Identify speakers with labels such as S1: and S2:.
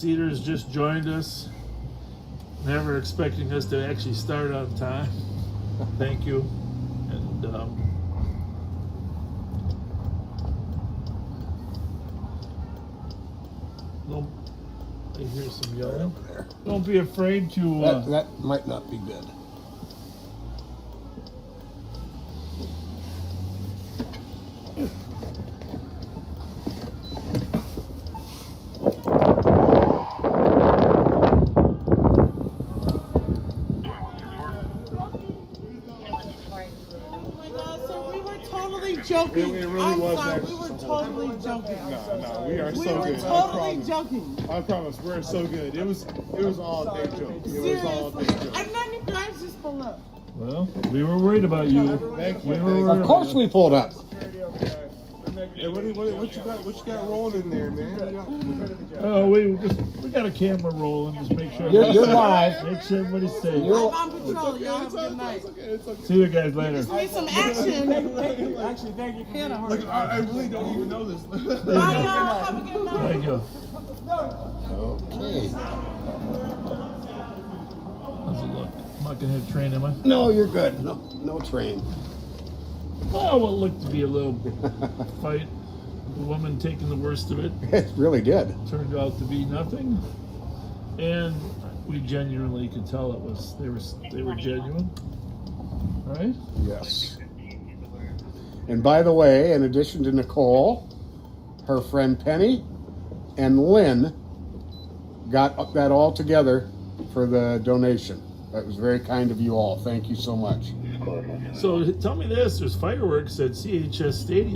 S1: Cedars just joined us, never expecting us to actually start on time. Thank you. And I hear some yelling.
S2: Over there.
S1: Don't be afraid to.
S2: That might not be good.
S3: Joking.
S4: It really
S3: I'm
S4: was
S3: sorry,
S4: actually.
S3: we were totally joking.
S4: No, we are
S3: We
S4: so
S3: were
S4: good.
S3: totally joking.
S4: I promise, we're so good. It was all day joke. It was all day
S3: Seriously.
S4: joke.
S3: And then you guys just pull up.
S1: Well, we were worried about you.
S4: Thank you.
S1: We were worried
S2: Of course we pulled up.
S4: Hey, what you got rolling in there, man?
S1: Oh, we got a camera rolling. Just make sure.
S2: You're live.
S1: Make sure everybody's safe.
S3: I'm on patrol. Y'all have a good night.
S1: See you guys later.
S3: Need some action.
S4: Actually, thank you. Look, I really don't even know this.
S3: Bye, y'all. Have a good night.
S1: Thank you.
S2: Okay.
S1: How's it look? I'm not gonna hit a train, am I?
S2: No, you're good. No train.
S1: Oh, what looked to be a little fight. The woman taking the worst of it
S2: It really did.
S1: turned out to be nothing, and we genuinely could tell it was they were genuine, right?
S2: Yes. And by the way, in addition to Nicole, her friend Penny and Lynn got that all together for the donation. That was very kind of you all. Thank you so much.
S1: So tell me this: there's fireworks at CHS Stadium.